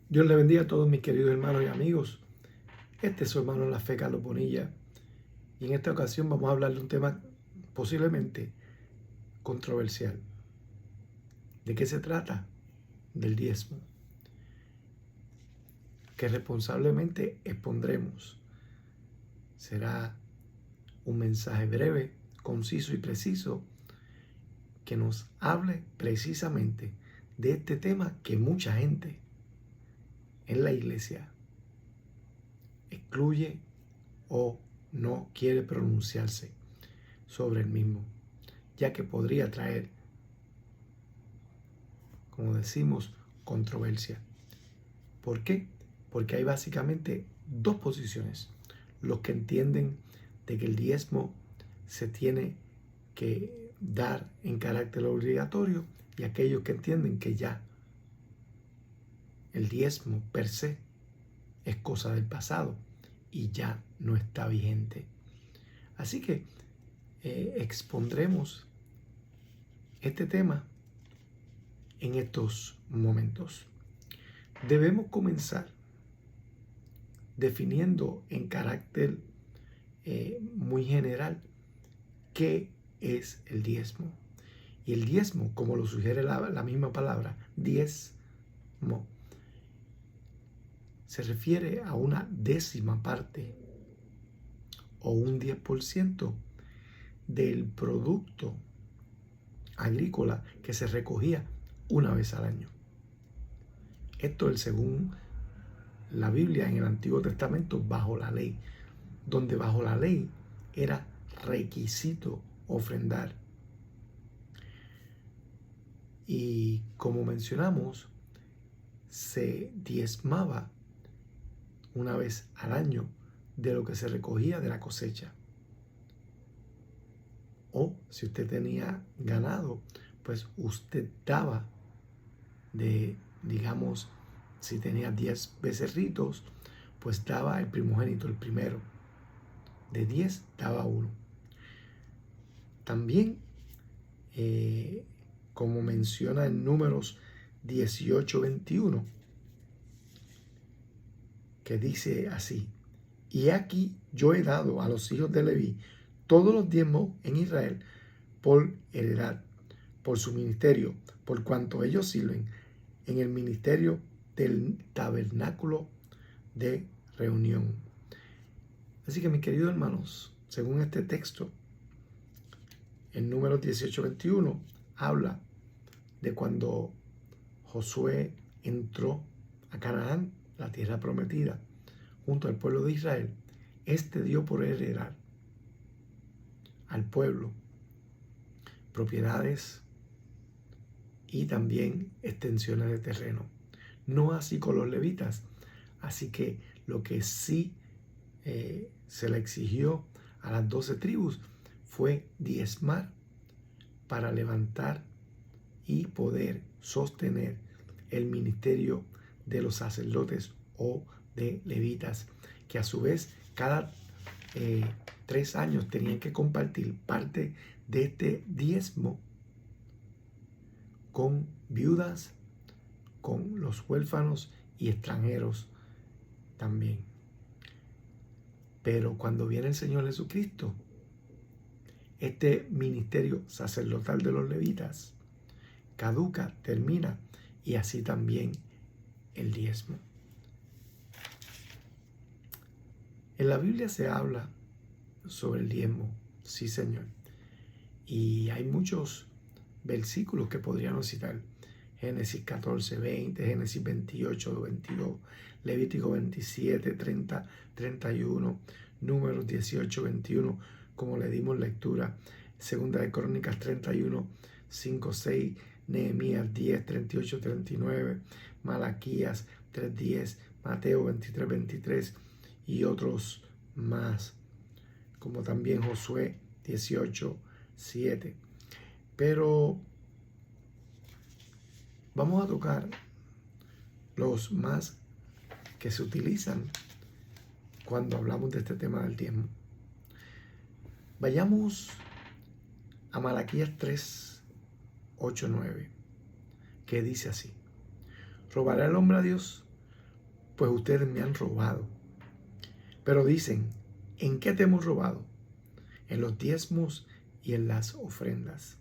Dios le bendiga a todos mis queridos hermanos y amigos. Este es su hermano en la fe, Carlos Bonilla. Y en esta ocasión vamos a hablar de un tema posiblemente controversial. ¿De qué se trata? Del diezmo, que responsablemente expondremos. Será un mensaje breve, conciso y preciso que nos hable precisamente de este tema que mucha gente en la iglesia excluye o no quiere pronunciarse sobre el mismo, ya que podría traer, como decimos, controversia. ¿Por qué? Porque hay básicamente dos posiciones. Los que entienden de que el diezmo se tiene que dar en carácter obligatorio y aquellos que entienden que ya el diezmo per se es cosa del pasado y ya no está vigente. Así que expondremos este tema en estos momentos. Debemos comenzar definiendo en carácter muy general qué es el diezmo. Y el diezmo, como lo sugiere la misma palabra, diezmo, se refiere a una décima parte o un 10% del producto agrícola que se recogía una vez al año. Esto es según la Biblia en el Antiguo Testamento bajo la ley, donde bajo la ley era requisito ofrendar. Y como mencionamos, se diezmaba una vez al año de lo que se recogía de la cosecha. O si usted tenía ganado, pues usted daba de, digamos, si tenía 10 becerritos, pues daba el primogénito, el primero. De 10 daba uno. También, como menciona en Números 18:21, que dice así: y aquí yo he dado a los hijos de Leví todos los diezmos en Israel por heredad, por su ministerio, por cuanto ellos sirven en el ministerio del tabernáculo de reunión. Así que, mis queridos hermanos, según este texto, en Números 18:21, habla de cuando Josué entró a Canaán, la tierra prometida, junto al pueblo de Israel. Este dio por heredad al pueblo propiedades y también extensiones de terreno. No así con los levitas. Así que lo que sí se le exigió a las 12 tribus fue diezmar para levantar y poder sostener el ministerio de los sacerdotes o de levitas, que a su vez cada 3 años tenían que compartir parte de este diezmo con viudas, con los huérfanos y extranjeros también. Pero cuando viene el Señor Jesucristo, este ministerio sacerdotal de los levitas caduca, termina, y así también el diezmo. En la Biblia se habla sobre el diezmo, sí, Señor, y hay muchos versículos que podríamos citar: Génesis 14:20, Génesis 28:22, Levítico 27:30, 31, Números 18:21, como le dimos lectura, Segunda de Crónicas 31:5-6, Nehemías 10:38-39, Malaquías 3:10, Mateo 23:23 y otros más, como también Josué 18:7. Pero vamos a tocar los más que se utilizan cuando hablamos de este tema del diezmo. Vayamos a Malaquías 3:8-9, que dice así: ¿robará el hombre a Dios? pues ustedes me han robado. Pero dicen, ¿en qué te hemos robado? En los diezmos y en las ofrendas.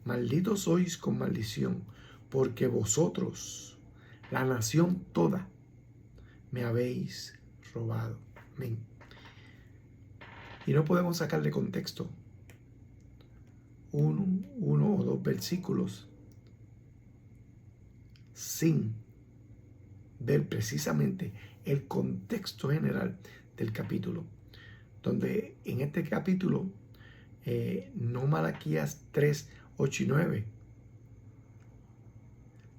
Malditos sois con maldición, porque vosotros, la nación toda, me habéis robado. Amén. Y no podemos sacar de contexto uno o dos versículos sin ver precisamente el contexto general del capítulo, donde en este capítulo, no Malaquías 3, 8 y 9,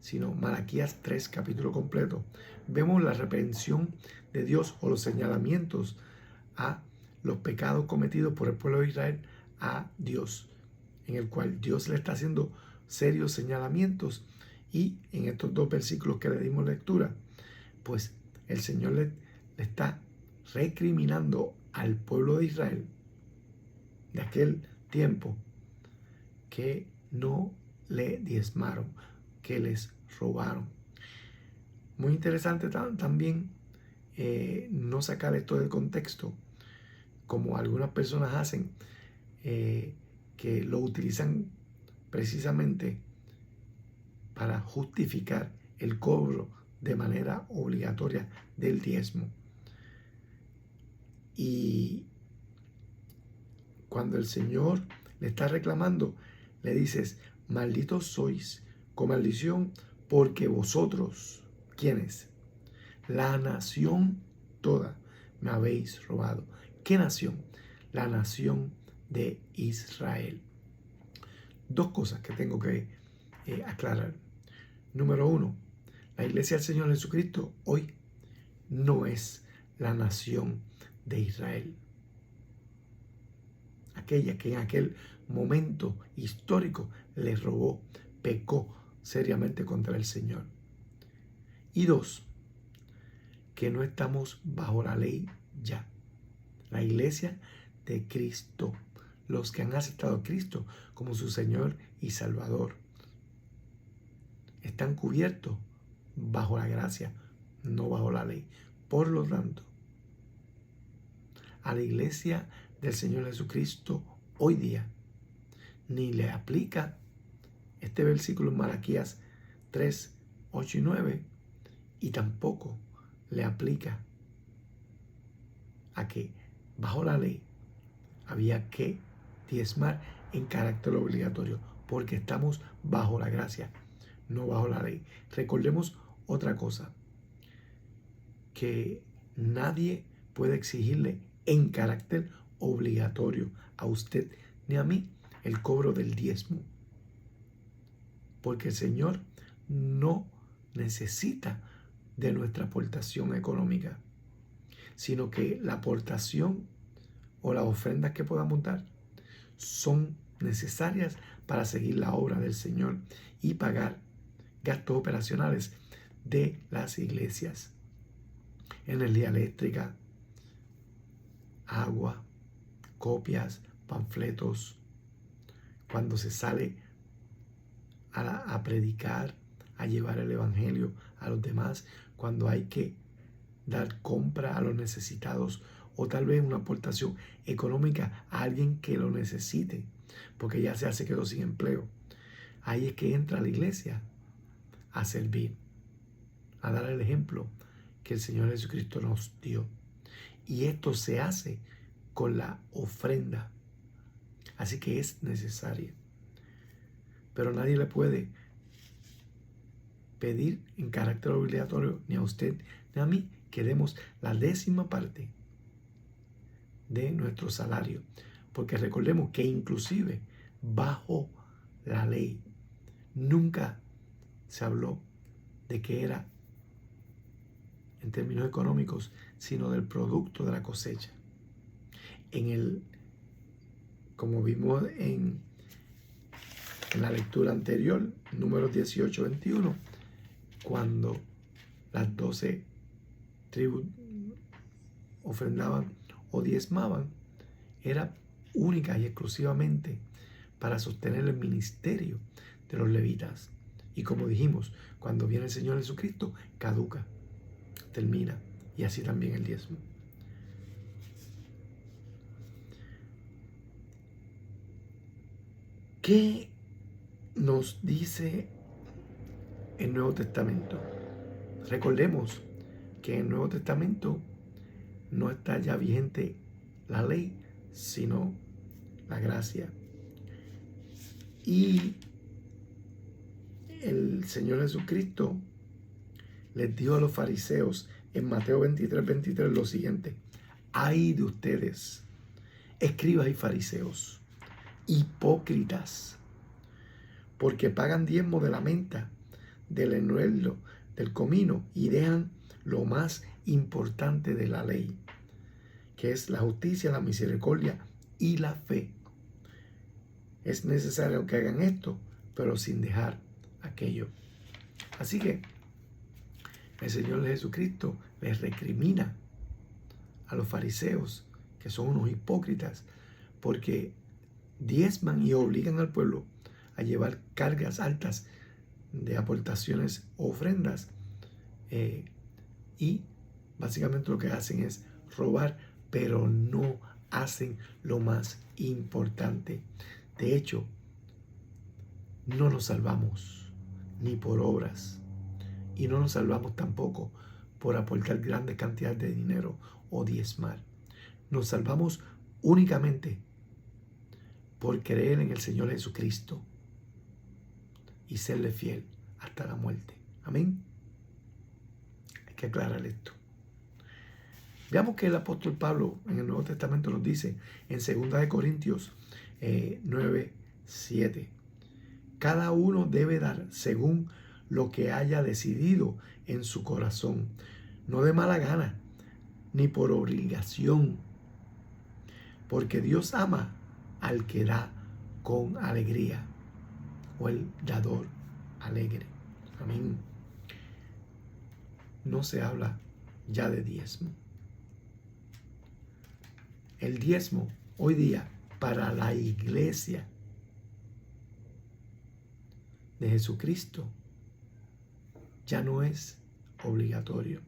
sino Malaquías 3, capítulo completo, vemos la reprensión de Dios o los señalamientos a los pecados cometidos por el pueblo de Israel a Dios, en el cual Dios le está haciendo serios señalamientos. Y en estos dos versículos que le dimos lectura, pues el Señor le está recriminando al pueblo de Israel de aquel tiempo que no le diezmaron, que les robaron. Muy interesante también no sacar esto del contexto, como algunas personas hacen, que lo utilizan precisamente para justificar el cobro de manera obligatoria del diezmo. Y cuando el Señor le está reclamando, le dices, malditos sois con maldición, porque vosotros, ¿quiénes? La nación toda me habéis robado. ¿Qué nación? La nación de Israel. Dos cosas que tengo que aclarar. Número uno, la iglesia del Señor Jesucristo hoy no es la nación de Israel. Aquella que en aquel momento histórico le robó, pecó seriamente contra el Señor. Y dos, que no estamos bajo la ley ya. La iglesia de Cristo, los que han aceptado a Cristo como su Señor y Salvador, están cubiertos bajo la gracia, no bajo la ley. Por lo tanto, a la iglesia del Señor Jesucristo hoy día ni le aplica este versículo en Malaquías 3, 8 y 9, y tampoco le aplica a que bajo la ley había que diezmar en carácter obligatorio, porque estamos bajo la gracia, no bajo la ley. Recordemos otra cosa, que nadie puede exigirle en carácter obligatorio a usted ni a mí el cobro del diezmo, porque el Señor no necesita de nuestra aportación económica, sino que la aportación o las ofrendas que podamos dar son necesarias para seguir la obra del Señor y pagar gastos operacionales de las iglesias. Energía eléctrica, agua, copias, panfletos, cuando se sale a predicar, a llevar el evangelio a los demás, cuando hay que dar compra a los necesitados, o tal vez una aportación económica a alguien que lo necesite, porque ya se quedó sin empleo. Ahí es que entra la iglesia a servir, a dar el ejemplo que el Señor Jesucristo nos dio. Y esto se hace con la ofrenda. Así que es necesaria. Pero nadie le puede pedir en carácter obligatorio, ni a usted ni a mí, que demos la 10ª parte de nuestro salario. Porque recordemos que inclusive bajo la ley nunca se habló de que era en términos económicos, sino del producto de la cosecha. Como vimos en la lectura anterior, números 18, 21, cuando las 12 tribus ofrendaban o diezmaban, era única y exclusivamente para sostener el ministerio de los levitas. Y como dijimos, cuando viene el Señor Jesucristo, caduca. termina. Y así también el diezmo. ¿Qué nos dice el Nuevo Testamento? Recordemos que en el Nuevo Testamento no está ya vigente la ley, sino la gracia. Y el Señor Jesucristo les dijo a los fariseos en Mateo 23 lo siguiente: ay de ustedes, escribas y fariseos, hipócritas, porque pagan diezmo de la menta, del eneldo, del comino, y dejan lo más importante de la ley, que es la justicia, la misericordia y la fe. Es necesario que hagan esto, pero sin dejar aquello. Así que el Señor Jesucristo les recrimina a los fariseos, que son unos hipócritas, porque diezman y obligan al pueblo a llevar cargas altas de aportaciones o ofrendas, y básicamente lo que hacen es robar, pero no hacen lo más importante. De hecho, no nos salvamos ni por obras, y no nos salvamos tampoco por aportar grandes cantidades de dinero o diezmar. Nos salvamos únicamente por creer en el Señor Jesucristo y serle fiel hasta la muerte. Amén. Hay que aclarar esto. Veamos que el apóstol Pablo en el Nuevo Testamento nos dice en 2 Corintios 9:7. Cada uno debe dar según lo que haya decidido en su corazón, no de mala gana, ni por obligación, porque Dios ama al que da con alegría, o el dador alegre. Amén. No se habla ya de diezmo. El diezmo hoy día para la iglesia de Jesucristo ya no es obligatorio.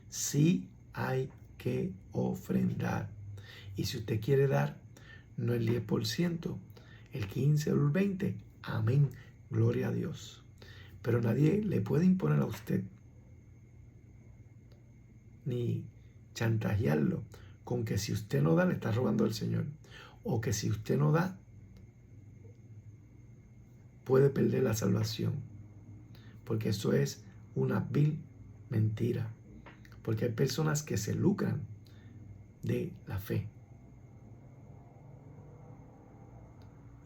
Sí hay que ofrendar. Y si usted quiere dar, no el 10%, el 15 o el 20%, amén, gloria a Dios. Pero nadie le puede imponer a usted ni chantajearlo con que si usted no da, le está robando al Señor, o que si usted no da, puede perder la salvación, porque eso es una vil mentira, porque hay personas que se lucran de la fe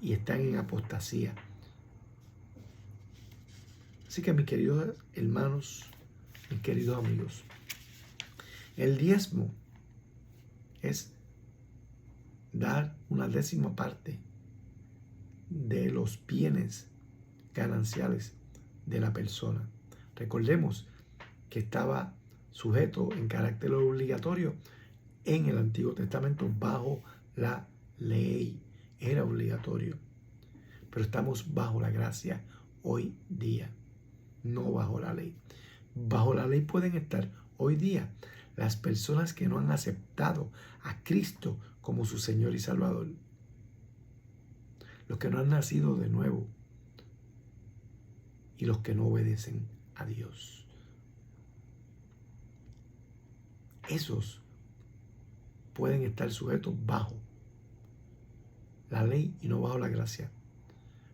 y están en apostasía. Así que mis queridos hermanos, mis queridos amigos, el diezmo es dar una 10ª parte de los bienes gananciales de la persona. Recordemos que estaba sujeto en carácter obligatorio en el Antiguo Testamento bajo la ley. Era obligatorio. Pero estamos bajo la gracia hoy día, no bajo la ley. Bajo la ley pueden estar hoy día las personas que no han aceptado a Cristo como su Señor y Salvador, los que no han nacido de nuevo y los que no obedecen a Dios. Esos pueden estar sujetos bajo la ley y no bajo la gracia,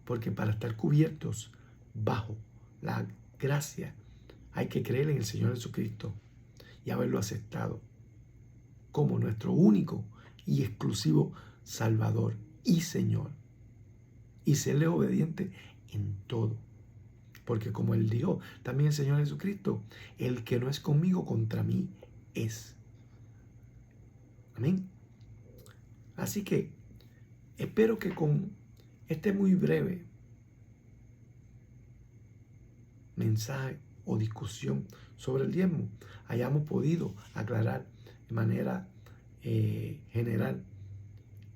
porque para estar cubiertos bajo la gracia hay que creer en el Señor Jesucristo y haberlo aceptado como nuestro único y exclusivo Salvador y Señor, y serle obediente en todo, porque como él dijo también el Señor Jesucristo, el que no es conmigo contra mí es. Amén. Así que espero que con este muy breve mensaje o discusión sobre el diezmo hayamos podido aclarar de manera general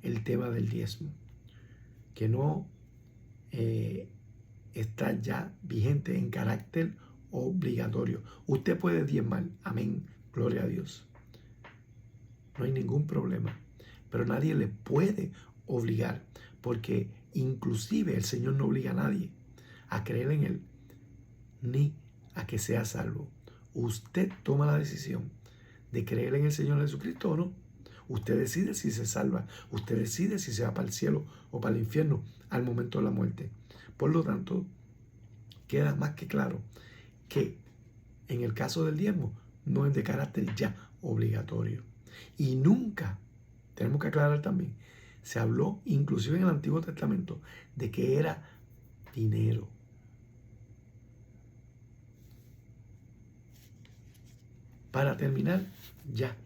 el tema del diezmo, que no está ya vigente en carácter obligatorio. Usted puede diezmar, amén, gloria a Dios. No hay ningún problema, pero nadie le puede obligar, porque inclusive el Señor no obliga a nadie a creer en Él, ni a que sea salvo. Usted toma la decisión de creer en el Señor Jesucristo o no. Usted decide si se salva. Usted decide si se va para el cielo o para el infierno al momento de la muerte. Por lo tanto, queda más que claro que en el caso del diezmo no es de carácter ya obligatorio. Y nunca, tenemos que aclarar también, se habló inclusive en el Antiguo Testamento de que era dinero. Para terminar, ya.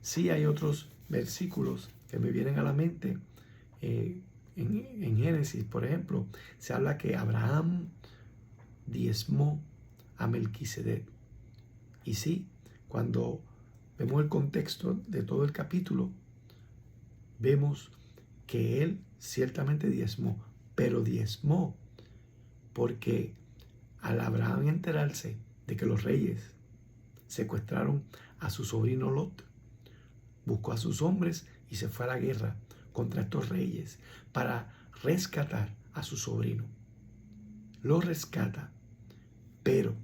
Sí hay otros versículos que me vienen a la mente. En Génesis, por ejemplo, se habla que Abraham diezmó a Melquisedec. Y sí, cuando vemos el contexto de todo el capítulo, vemos que él ciertamente diezmó, pero diezmó porque al Abraham enterarse de que los reyes secuestraron a su sobrino Lot, buscó a sus hombres y se fue a la guerra contra estos reyes para rescatar a su sobrino. Lo rescata, pero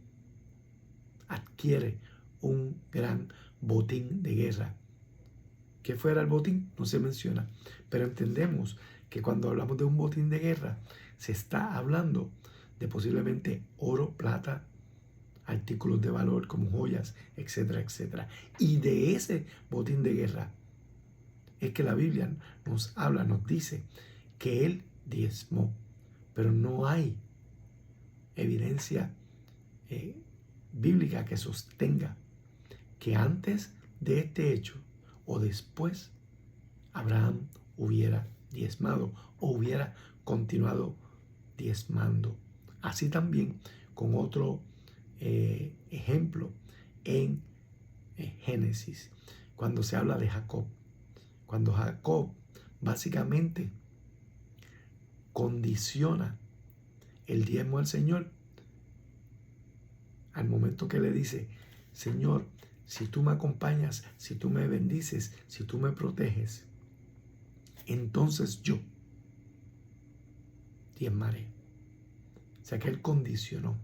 adquiere un gran botín de guerra. ¿Qué fuera el botín? No se menciona, pero entendemos que cuando hablamos de un botín de guerra, se está hablando de posiblemente oro, plata, artículos de valor como joyas, etcétera, etcétera. Y de ese botín de guerra es que la Biblia nos habla, nos dice que él diezmó, pero no hay evidencia bíblica que sostenga que antes de este hecho o después Abraham hubiera diezmado o hubiera continuado diezmando. Así también con otro ejemplo en Génesis, cuando se habla de Jacob. Cuando Jacob básicamente condiciona el diezmo al Señor, al momento que le dice: Señor, si tú me acompañas, si tú me bendices, si tú me proteges, entonces yo diezmaré. O sea que él condicionó.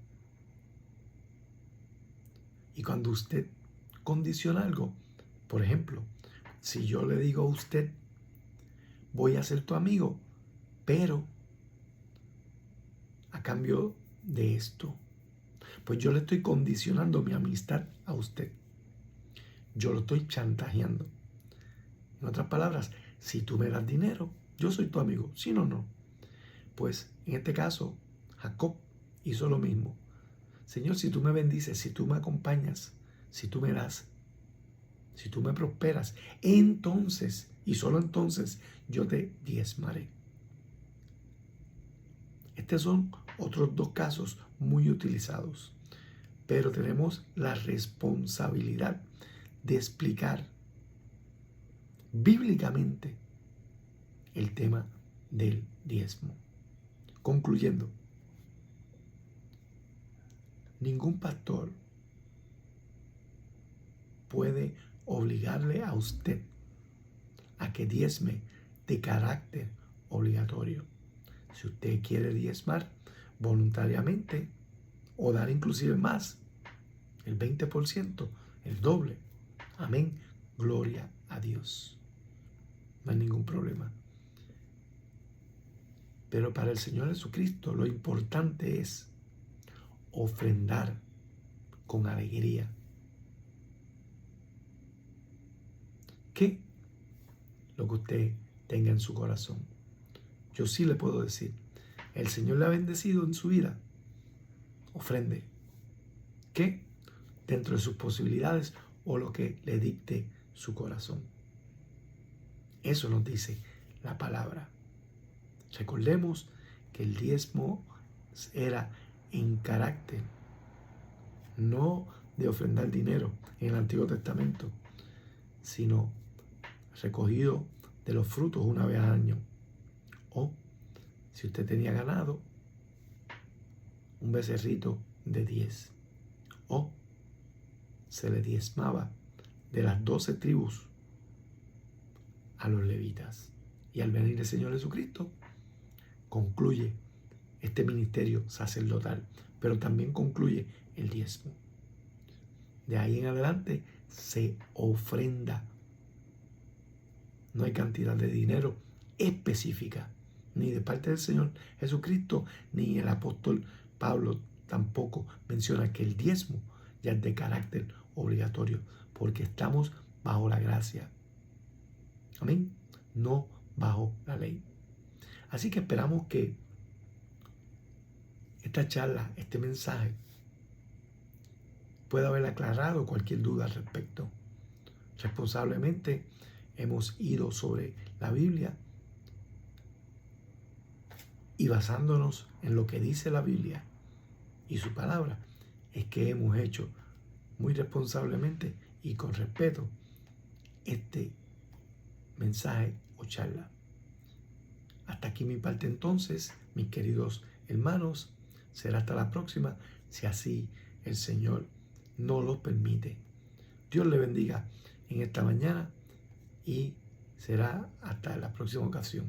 Y cuando usted condiciona algo, por ejemplo, si yo le digo a usted: voy a ser tu amigo, pero a cambio de esto, pues yo le estoy condicionando mi amistad a usted. Yo lo estoy chantajeando. En otras palabras, si tú me das dinero, yo soy tu amigo. Si no, no. Pues en este caso, Jacob hizo lo mismo. Señor, si tú me bendices, si tú me acompañas, si tú me das, si tú me prosperas, entonces, y solo entonces, yo te diezmaré. Estos son otros dos casos muy utilizados, pero tenemos la responsabilidad de explicar bíblicamente el tema del diezmo. Concluyendo, ningún pastor puede obligarle a usted a que diezme de carácter obligatorio. Si usted quiere diezmar voluntariamente o dar inclusive más, el 20%, el doble, amén, gloria a Dios. No hay ningún problema. Pero para el Señor Jesucristo lo importante es ofrendar con alegría. ¿Qué? Lo que usted tenga en su corazón. Yo sí le puedo decir, el Señor le ha bendecido en su vida. Ofrende. ¿Qué? Dentro de sus posibilidades o lo que le dicte su corazón. Eso nos dice la palabra. Recordemos que el diezmo era en carácter, no de ofrendar dinero en el Antiguo Testamento, sino recogido de los frutos una vez al año. O si usted tenía ganado, un becerrito de 10. O se le diezmaba de las 12 tribus a los levitas. Y al venir el Señor Jesucristo, concluye este ministerio sacerdotal, pero también concluye el diezmo. De ahí en adelante se ofrenda. No hay cantidad de dinero específica, ni de parte del Señor Jesucristo, ni el apóstol Pablo tampoco menciona que el diezmo ya es de carácter obligatorio, porque estamos bajo la gracia. Amén. No bajo la ley. Así que esperamos que esta charla, este mensaje, pueda haber aclarado cualquier duda al respecto. Responsablemente hemos ido sobre la Biblia y basándonos en lo que dice la Biblia y su palabra, es que hemos hecho muy responsablemente y con respeto este mensaje o charla. Hasta aquí mi parte entonces, mis queridos hermanos. Será hasta la próxima, si así el Señor nos lo permite. Dios le bendiga en esta mañana y será hasta la próxima ocasión.